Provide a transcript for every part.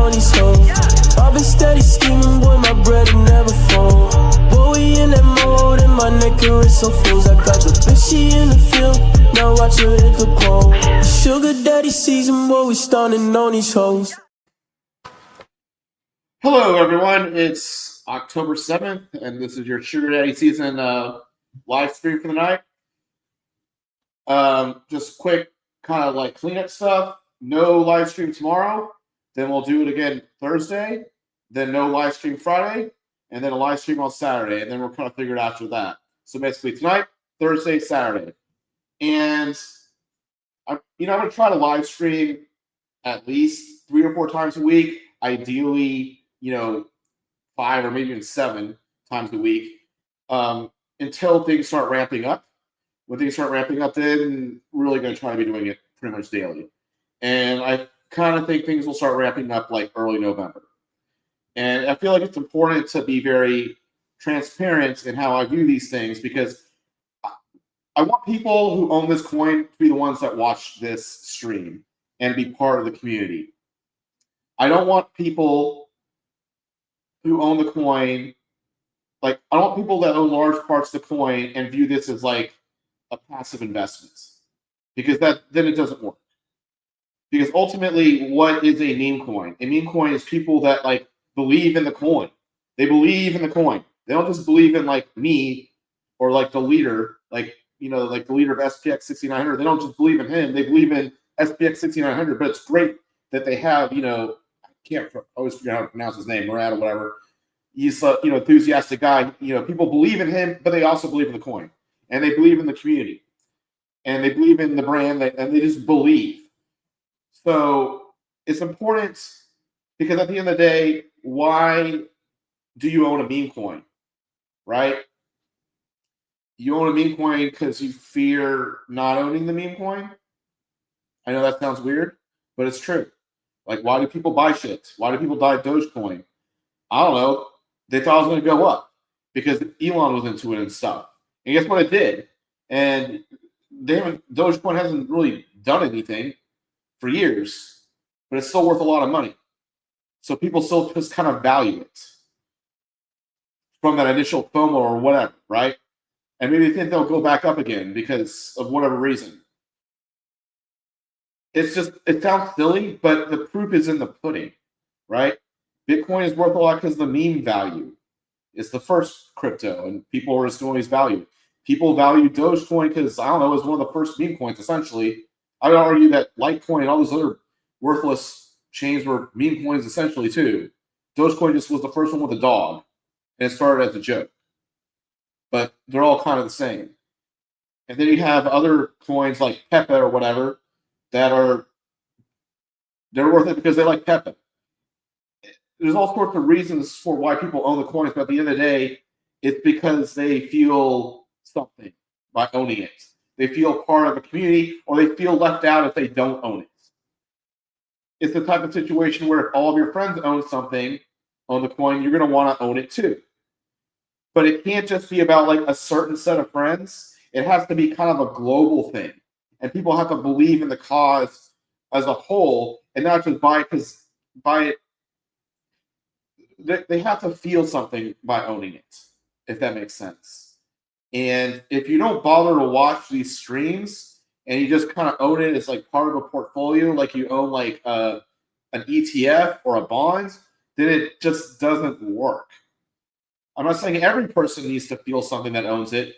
on these hoes. I've been steady scheming, boy, my bread will never fold. Boy, we in that mode, and my neck and wrist so froze. I got the bitch, she in the field, now watch her hit the pole. The sugar daddy season, boy, we stunning on these hoes. Hello, everyone. It's October 7th, and this is your Sugar Daddy Season live stream for the night. Just quick kind of like cleanup stuff. No live stream tomorrow. Then we'll do it again Thursday. Then no live stream Friday. And then a live stream on Saturday. And then we'll kind of figure it out after that. So basically tonight, Thursday, Saturday. And I'm going to try to live stream at least 3 or 4 times a week. Ideally, 5 or maybe even 7 times a week until things start ramping up. When things start ramping up, then we're really going to try to be doing it pretty much daily. And I kind of think things will start ramping up like early November. And I feel like it's important to be very transparent in how I view these things because I want people who own this coin to be the ones that watch this stream and be part of the community. I don't want people who own the coin, I don't want people that own large parts of the coin and view this as like a passive investment, because then it doesn't work. Because ultimately, what is a meme coin? A meme coin is people that believe in the coin. They believe in the coin. They don't just believe in me or the leader, the leader of SPX 6900. They don't just believe in him. They believe in SPX 6900. But it's great that they have, I can't always figure out how to pronounce his name, Murad or whatever. He's enthusiastic guy. People believe in him, but they also believe in the coin, and they believe in the community, and they believe in the brand, and they just believe. So it's important because at the end of the day, why do you own a meme coin, right? You own a meme coin because you fear not owning the meme coin. I know that sounds weird, but it's true. Why do people buy shit? Why do people buy Dogecoin? I don't know. They thought it was going to go up because Elon was into it and stuff. And guess what it did? And Dogecoin hasn't really done anything for years, but it's still worth a lot of money. So people still just kind of value it from that initial FOMO or whatever, right? And maybe they think they'll go back up again because of whatever reason. It sounds silly, but the proof is in the pudding, right? Bitcoin is worth a lot because of the meme value. It's the first crypto, and people are just always value it. People value Dogecoin because, it was one of the first meme coins, essentially. I would argue that Litecoin and all those other worthless chains were meme coins, essentially, too. Dogecoin just was the first one with a dog, and it started as a joke. But they're all kind of the same. And then you have other coins like Pepe or whatever, they're worth it because they like Pepe. There's all sorts of reasons for why people own the coins, but at the end of the day, it's because they feel something by owning it. They feel part of a community, or they feel left out if they don't own it. It's the type of situation where if all of your friends own something on the coin, you're going to want to own it too. But it can't just be about a certain set of friends. It has to be kind of a global thing. And people have to believe in the cause as a whole and not just buy it because buy it. They have to feel something by owning it, if that makes sense. And if you don't bother to watch these streams and you just kind of own it as part of a portfolio, like you own an ETF or a bond, then it just doesn't work. I'm not saying every person needs to feel something that owns it,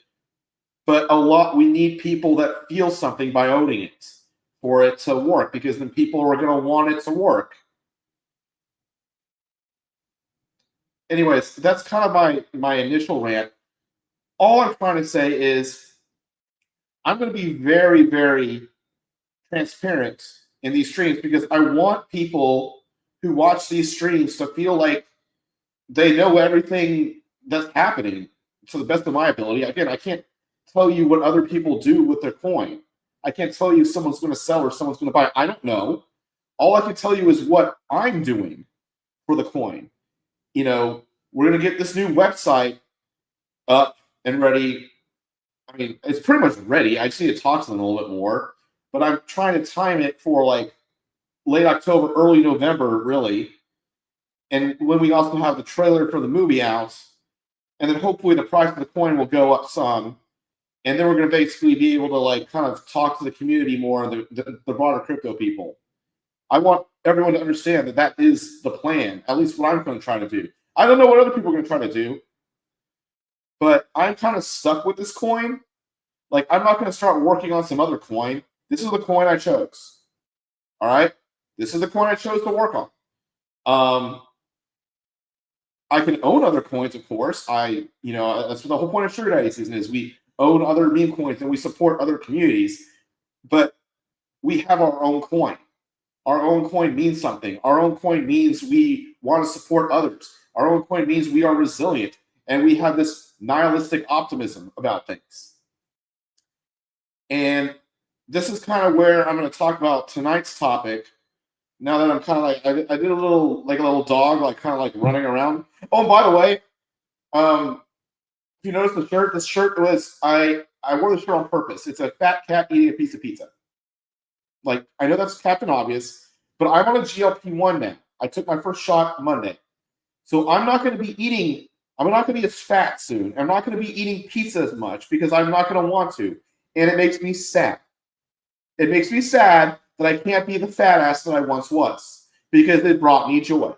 but we need people that feel something by owning it for it to work, because then people are going to want it to work. Anyways, that's kind of my initial rant. All I'm trying to say is I'm going to be very, very transparent in these streams because I want people who watch these streams to feel like they know everything that's happening to the best of my ability. Again, I can't tell you what other people do with their coin. I can't tell you someone's going to sell or someone's going to buy. I don't know. All I can tell you is what I'm doing for the coin. We're going to get this new website up and ready. I mean, it's pretty much ready. I just need to talk to them a little bit more, but I'm trying to time it for late October, early November, really. And when we also have the trailer for the movie out, and then hopefully the price of the coin will go up some, and then we're going to basically be able to like kind of talk to the community more, the broader crypto people. I want everyone to understand that that is the plan, at least what I'm going to try to do. I don't know what other people are going to try to do, but I'm kind of stuck with this coin. Like, I'm not going to start working on some other coin. This is the coin I chose. All right? This is the coin I chose to work on. I can own other coins, of course. That's what the whole point of Sugar Daddy season is. We own other meme coins and we support other communities, but we have our own coin. Our own coin means something. Our own coin means we want to support others. Our own coin means we are resilient and we have this nihilistic optimism about things. And this is kind of where I'm going to talk about tonight's topic. Now that I'm kind of like, I did a little dog, like kind of like running around. Oh, and by the way, if you notice the shirt, this shirt was, I wore the shirt on purpose. It's a fat cat eating a piece of pizza. Like, I know that's Captain Obvious, but I'm on a GLP-1 now. I took my first shot Monday. So I'm not going to be as fat soon. I'm not going to be eating pizza as much because I'm not going to want to. And it makes me sad. It makes me sad that I can't be the fat ass that I once was because it brought me joy.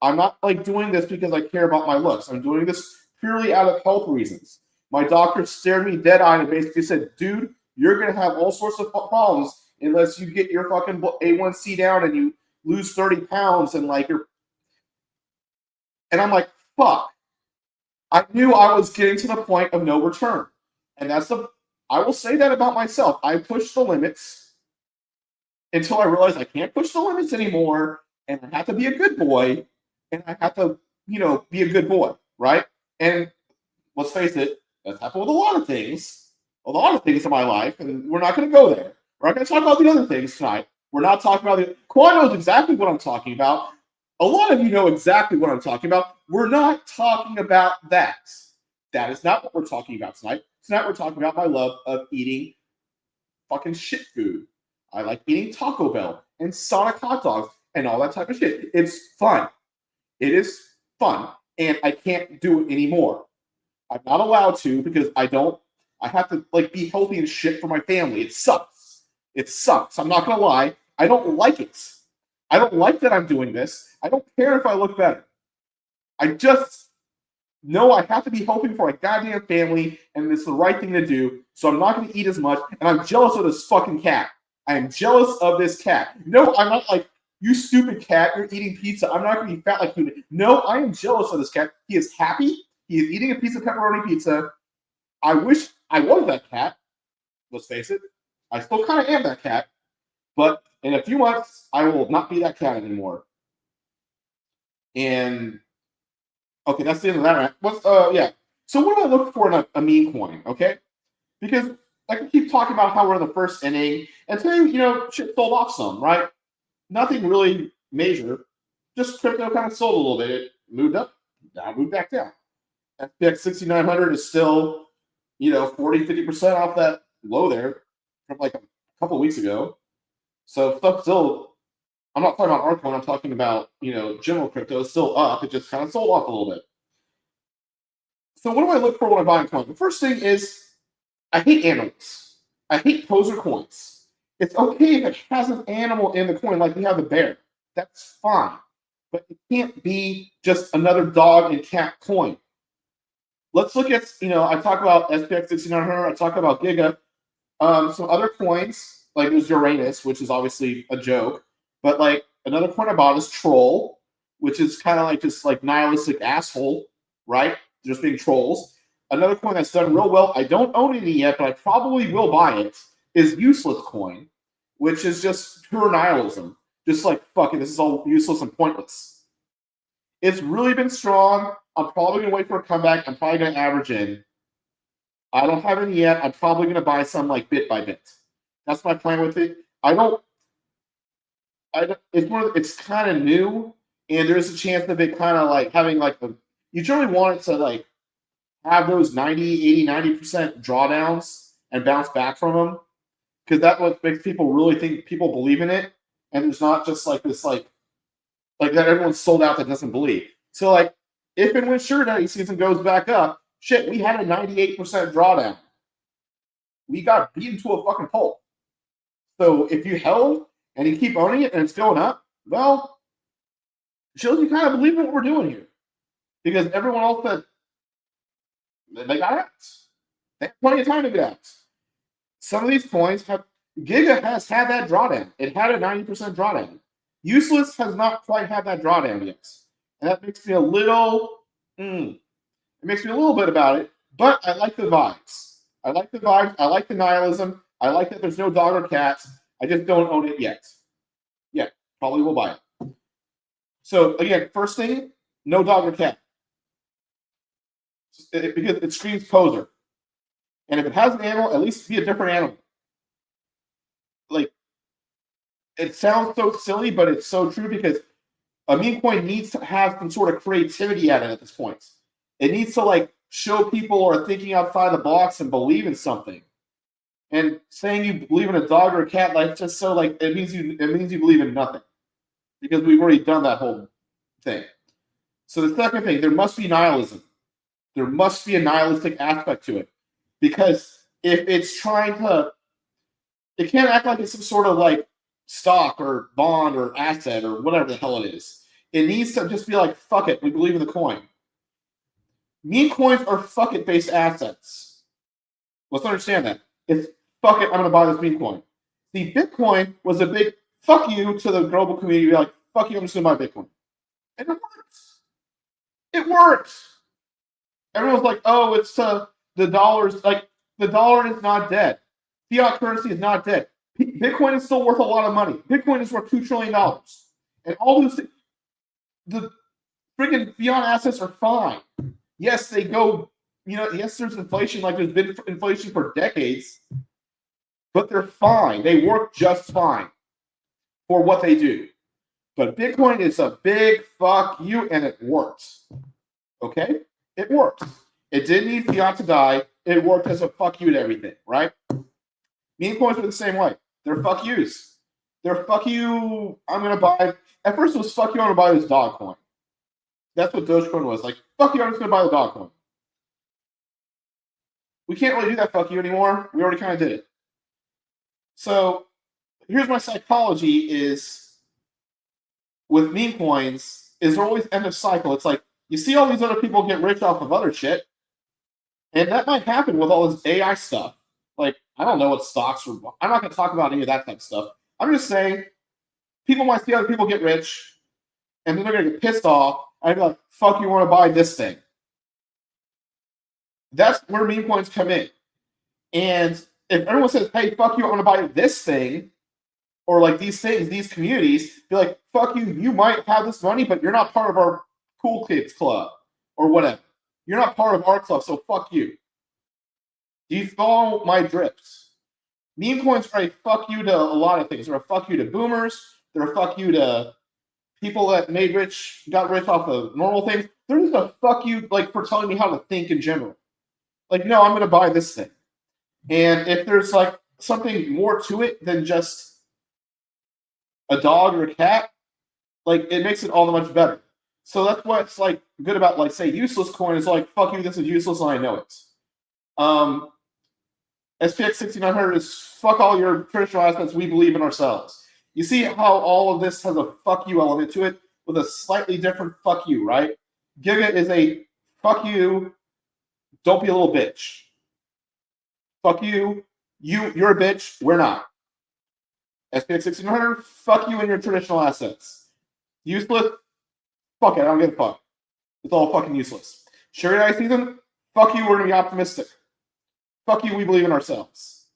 I'm not like doing this because I care about my looks. I'm doing this purely out of health reasons. My doctor stared me dead-eyed and basically said, dude, you're going to have all sorts of problems unless you get your fucking A1C down and you lose 30 pounds and like you're... And I'm like, fuck. I knew I was getting to the point of no return. And I will say that about myself. I pushed the limits until I realized I can't push the limits anymore, and I have to be a good boy, and I have to, be a good boy, right? And let's face it, that's happened with a lot of things in my life, and we're not going to go there. We're not going to talk about the other things tonight. We're not talking about the... Quan knows exactly what I'm talking about. A lot of you know exactly what I'm talking about. We're not talking about that. That is not what we're talking about tonight. Tonight we're talking about my love of eating fucking shit food. I like eating Taco Bell and Sonic hot dogs and all that type of shit. It's fun. It is fun. And I can't do it anymore. I'm not allowed to because I have to like be healthy and shit for my family. It sucks. It sucks. I'm not going to lie. I don't like it. I don't like that I'm doing this. I don't care if I look better. I just know I have to be helping for my goddamn family and it's the right thing to do. So I'm not going to eat as much. And I'm jealous of this fucking cat. I am jealous of this cat. No, I'm not like, you stupid cat, you're eating pizza. I'm not going to be fat like you. No, I am jealous of this cat. He is happy. He is eating a piece of pepperoni pizza. I wish I was that cat. Let's face it. I still kind of am that cat. But in a few months, I will not be that cat anymore. And, okay, that's the end of that. Yeah. So what do I look for in a meme coin, okay? Because I can keep talking about how we're in the first inning, and today, shit sold off some, right? Nothing really major. Just crypto kind of sold a little bit. It moved up, now moved back down. FTX 6900 is still, 40-50% off that low there from like a couple of weeks ago. So stuff still, I'm not talking about Arcoin, I'm talking about, general crypto is still up. It just kind of sold off a little bit. So what do I look for when I buy a coin? The first thing is, I hate animals. I hate poser coins. It's okay if it has an animal in the coin, like we have the bear. That's fine. But it can't be just another dog and cat coin. Let's look at, I talk about SPX 6900, I talk about Giga. Some other coins, like there's Uranus, which is obviously a joke. But like another coin I bought is Troll, which is kind of like just like nihilistic asshole, right? Just being trolls. Another coin that's done real well, I don't own any yet, but I probably will buy it, is Useless Coin, which is just pure nihilism. Just like, fuck it, this is all useless and pointless. It's really been strong. I'm probably going to wait for a comeback. I'm probably going to average in. I don't have any yet. I'm probably going to buy some like bit by bit. That's my plan with it. It's kind of new, and there's a chance of it kind of like having like you generally want it to like have those 90% drawdowns and bounce back from them, because that's what makes people really think people believe in it, and there's not just like this like Like that everyone's sold out that doesn't believe. So like if and when Sugar Daddy season goes back up, shit, we had a 98% drawdown. We got beaten to a fucking pulp. So if you held and you keep owning it and it's going up, well, it shows you kind of believe in what we're doing here. Because everyone else that they got out. They have plenty of time to get out. Some of these coins have Giga has had that drawdown. It had a 90% drawdown. Useless has not quite had that drawdown yet. And that makes me a little it makes me a little bit about it, but I like the vibes. I like the vibes. I like the nihilism. I like that there's no dog or cats. I just don't own it yet. Yeah, probably will buy it. So again, first thing, no dog or cat. Because it screams poser. And if it has an animal, at least be a different animal. Like, it sounds so silly, but it's so true because a meme coin needs to have some sort of creativity at it at this point. It needs to like show people are thinking outside the box and believe in something. And saying you believe in a dog or a cat, like just so like it means you believe in nothing. Because we've already done that whole thing. So the second thing, there must be nihilism. There must be a nihilistic aspect to it. Because if it's trying to, it can't act like it's some sort of like stock or bond or asset or whatever the hell it is. It needs to just be like, fuck it, we believe in the coin. Meme coins are fuck it based assets. Let's understand that. It's fuck it, I'm going to buy this meme coin. The Bitcoin was a big fuck you to the global community. Be like, fuck you, I'm just going to buy Bitcoin. And it works. It works. Everyone's like, oh, it's the dollars. Like, the dollar is not dead. Fiat currency is not dead. Bitcoin is still worth a lot of money. Bitcoin is worth $2 trillion. And all those things, the freaking fiat assets are fine. Yes, they go, yes, there's inflation, like there's been inflation for decades, but they're fine. They work just fine for what they do. But Bitcoin is a big fuck you, and it works. Okay? It works. It didn't need fiat to die. It worked as a fuck you to everything, right? Meme coins are the same way. They're fuck yous. They're fuck you, I'm going to buy. At first it was fuck you, I'm going to buy this dog coin. That's what Dogecoin was. Like, fuck you, I'm just going to buy the dog coin. We can't really do that fuck you anymore. We already kind of did it. So, here's my psychology is, with meme coins, is they're always end of cycle. It's like, you see all these other people get rich off of other shit, and that might happen with all this AI stuff. Like, I don't know what stocks are. I'm not going to talk about any of that type of stuff. I'm just saying, people might see other people get rich, and then they're going to get pissed off. I'd be like, fuck, you want to buy this thing. That's where meme coins come in. And if everyone says, hey, fuck you, I want to buy this thing, or like these things, these communities, be like, fuck you, you might have this money, but you're not part of our cool kids club, or whatever. You're not part of our club, so fuck you. Do you follow my drift? Meme coins are a fuck you to a lot of things. They're a fuck you to boomers. They're a fuck you to people that got rich off of normal things. They're just a fuck you, like, for telling me how to think in general. Like, no, I'm going to buy this thing. And if there's, like, something more to it than just a dog or a cat, like, it makes it all the much better. So that's what's, like, good about, like, say, useless coin is like, fuck you, this is useless, and I know it. SPX 6900 is fuck all your traditional assets, we believe in ourselves. You see how all of this has a fuck you element to it with a slightly different fuck you, right? Giga is a fuck you, don't be a little bitch. Fuck you, you're a bitch, we're not. SPX 1600, fuck you and your traditional assets. Useless, fuck it, I don't give a fuck. It's all fucking useless. Sugar Daddy season, fuck you, we're gonna be optimistic. Fuck you, we believe in ourselves.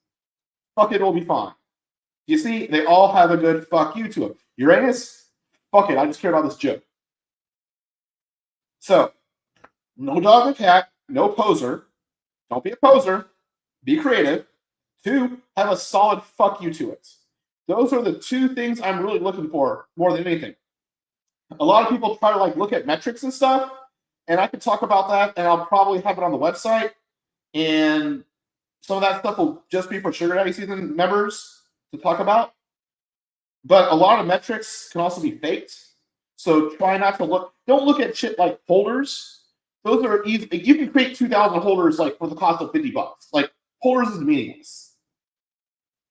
Fuck it, it'll be fine. You see, they all have a good fuck you to them. Uranus, fuck it, I just care about this joke. So, no dog or cat, no poser. Don't be a poser. Be creative. 2, have a solid fuck you to it. Those are the 2 things I'm really looking for more than anything. A lot of people try to like look at metrics and stuff, and I could talk about that, and I'll probably have it on the website. And some of that stuff will just be for Sugar Daddy season members to talk about. But a lot of metrics can also be faked. So try not to look. Don't look at shit like holders. Those are easy. You can create 2,000 holders like for the cost of $50. Like holders is meaningless.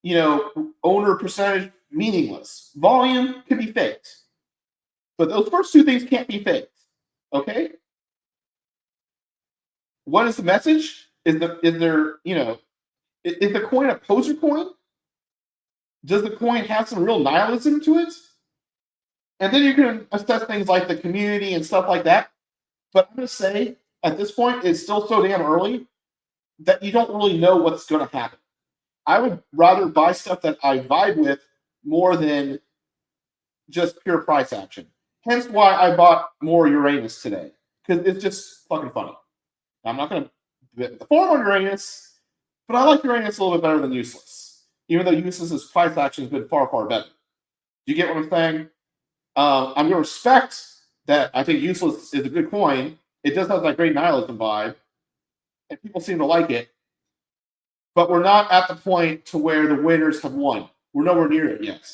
You know, owner percentage meaningless. Volume can be faked, but those first two things can't be faked. Okay. What is the message? Is there is the coin a poser coin? Does the coin have some real nihilism to it? And then you can assess things like the community and stuff like that. But I'm going to say at this point, it's still so damn early that you don't really know what's going to happen. I would rather buy stuff that I vibe with more than just pure price action. Hence why I bought more Uranus today, because it's just fucking funny. I'm not going to bet the form on Uranus, but I like Uranus a little bit better than Useless, even though Useless's price action has been far, far better. Do you get what I'm saying? I'm going to respect that. I think Useless is a good coin. It does have that great nihilism vibe, and people seem to like it. But we're not at the point to where the winners have won. We're nowhere near it yet.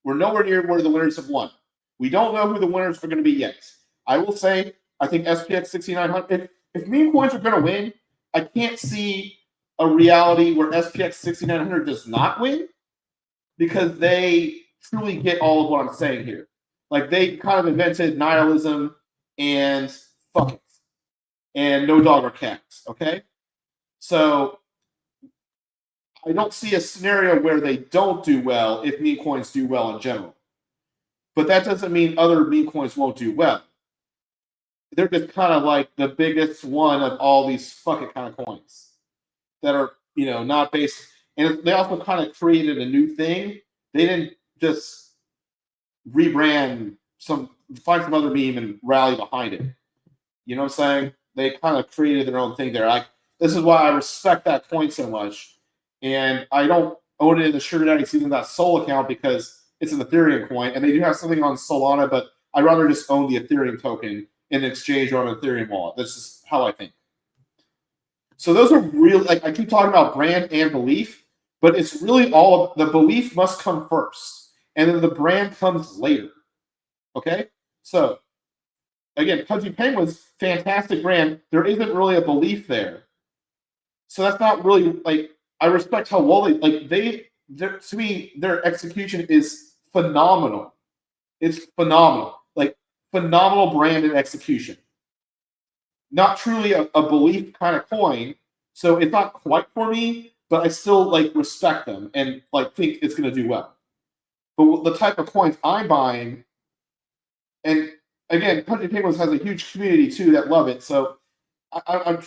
We're nowhere near where the winners have won. We don't know who the winners are going to be yet. I will say, I think SPX 6900, if meme coins are going to win, I can't see a reality where SPX 6900 does not win, because they truly get all of what I'm saying here. Like, they kind of invented nihilism and fuck it. And no dog or cats, okay? So I don't see a scenario where they don't do well if meme coins do well in general. But that doesn't mean other meme coins won't do well. They're just kind of like the biggest one of all these fucking kind of coins that are, not based. And they also kind of created a new thing. They didn't just rebrand find some other meme and rally behind it. You know what I'm saying? They kind of created their own thing there. This is why I respect that coin so much. And I don't own it in the Sugar Daddy Season.Sol account because it's an Ethereum coin. And they do have something on Solana, but I'd rather just own the Ethereum token in exchange or on an Ethereum wallet. That's just how I think. So those are really, like, I keep talking about brand and belief, but it's really all of the belief must come first. And then the brand comes later. Okay? So, again, Pudgy Penguins, fantastic brand. There isn't really a belief there. So that's not really, like, I respect how well to me, their execution is phenomenal. It's phenomenal. Like, phenomenal brand and execution. Not truly a belief kind of coin, so it's not quite for me, but I still, like, respect them and, like, think it's going to do well. But the type of coins I'm buying, and again, Pudgy Penguins has a huge community too that love it, so I'm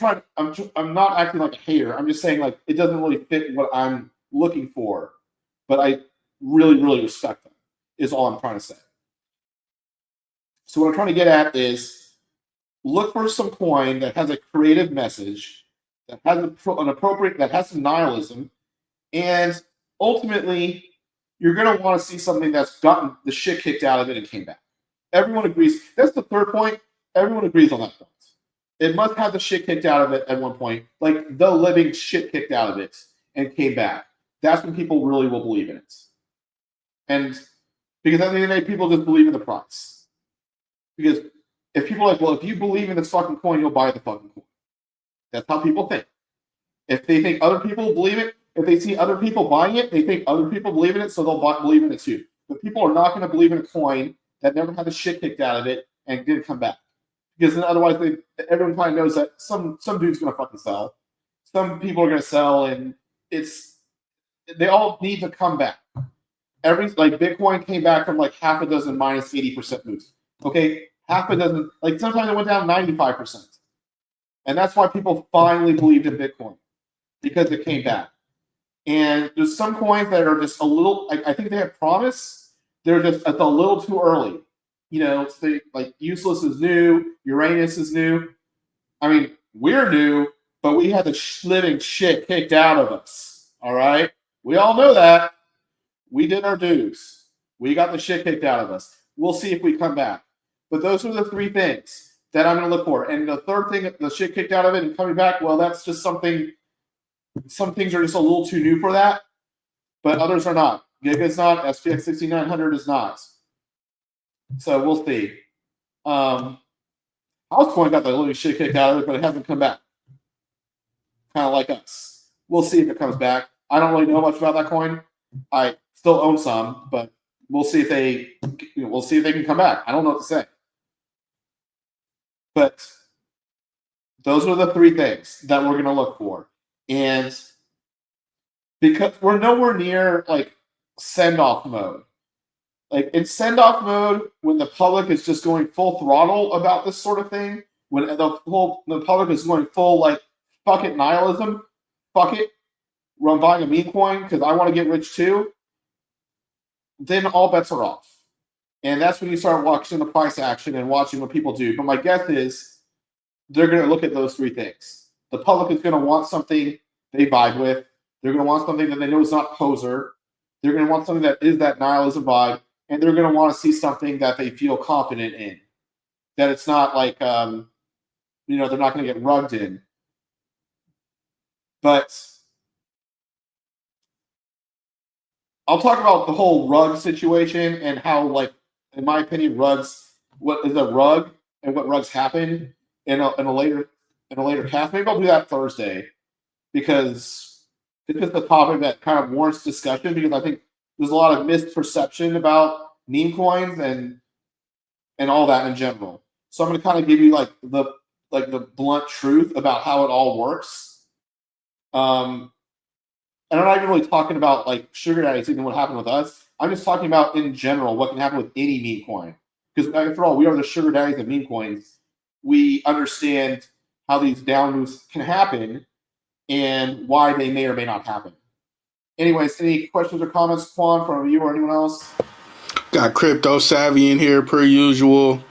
not acting like a hater. I'm just saying, like, it doesn't really fit what I'm looking for, but I really, really respect them, is all I'm trying to say. So what I'm trying to get at is look for some coin that has a creative message, that has an appropriate, that has some nihilism, and ultimately you're going to want to see something that's gotten the shit kicked out of it and came back. Everyone agrees. That's the third point. Everyone agrees on that point. It must have the shit kicked out of it at one point, like the living shit kicked out of it and came back. That's when people really will believe in it. And because at the end of the day, people just believe in the price. Because if people are like, well, if you believe in this fucking coin, you'll buy the fucking coin. That's how people think. If they think other people believe it, if they see other people buying it, they think other people believe in it, so they'll believe in it too. But people are not going to believe in a coin that never had the shit kicked out of it and didn't come back. Because then otherwise, everyone kind of knows that some dude's going to fucking sell. Some people are going to sell, and they all need to come back. Bitcoin came back from like half a dozen minus 80% moves. Okay, half a dozen. Like sometimes it went down 95%, and that's why people finally believed in Bitcoin, because it came back. And there's some coins that are just a little. I think they have promise. They're just it's a little too early. Like Useless is new, Uranus is new. I mean, we're new, but we had the living shit kicked out of us. All right, we all know that. We did our dues. We got the shit kicked out of us. We'll see if we come back. But those are the three things that I'm going to look for. And the third thing, the shit kicked out of it and coming back, well, that's just something. Some things are just a little too new for that, but others are not. Giga's not. SPX 6900 is not. So we'll see. Housecoin got the living shit kicked out of it, but it hasn't come back. Kind of like us. We'll see if it comes back. I don't really know much about that coin. I still own some, but we'll see if they can come back. I don't know what to say. But those are the three things that we're going to look for. And because we're nowhere near like send-off mode. Like in send-off mode, when the public is just going full throttle about this sort of thing, when the public is going full like fuck it nihilism, fuck it, I'm buying a meme coin because I want to get rich too, then all bets are off. And that's when you start watching the price action and watching what people do. But my guess is they're going to look at those three things. The public is going to want something they vibe with. They're going to want something that they know is not poser. They're going to want something that is that nihilism vibe. And they're going to want to see something that they feel confident in. That it's not like, they're not going to get rugged in. But I'll talk about the whole rug situation and how, like, in my opinion, what is a rug and what rugs happen in a later cast. Maybe I'll do that Thursday because it's just a topic that kind of warrants discussion because I think there's a lot of misperception about meme coins and all that in general. So I'm going to kind of give you the blunt truth about how it all works. And I'm not even really talking about like sugar daddies and what happened with us. I'm just talking about in general what can happen with any meme coin. Because after all, we are the sugar daddies of meme coins. We understand how these down moves can happen and why they may or may not happen. Anyways, any questions or comments, Quan, from you or anyone else? Got Crypto Savvy in here per usual.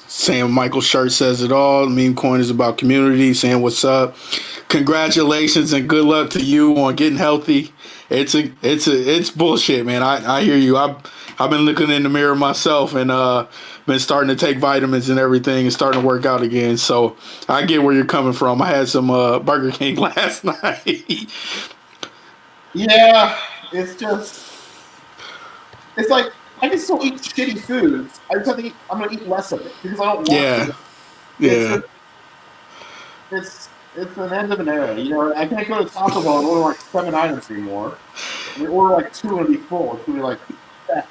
Saying Michael Shirt says it all. Meme coin is about community. Saying what's up. Congratulations and good luck to you on getting healthy. It's bullshit, man. I hear you. I've been looking in the mirror myself and been starting to take vitamins and everything and starting to work out again. So I get where you're coming from. I had some Burger King last night. Yeah, it's like I can still eat shitty foods. I just have to eat. I'm gonna eat less of it because I don't want to. It's an end of an era. I can't go to Taco Bell and order like 7 items anymore. I order like 2 and be full. It's gonna be like that.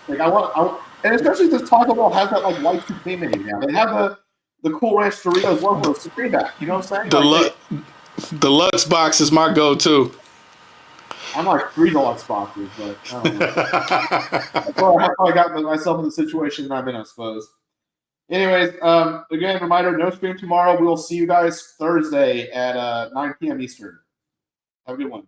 Like I want, and especially since Taco Bell has that like Y2K menu now. They have the Cool Ranch Doritos logo Supreme back. You know what I'm saying? The Lux box is my go-to. I'm like 3 deluxe boxes, but I don't know. That's how I got myself in the situation that I'm in, I suppose. Anyways, again, reminder, no stream tomorrow. We will see you guys Thursday at 9 p.m. Eastern. Have a good one.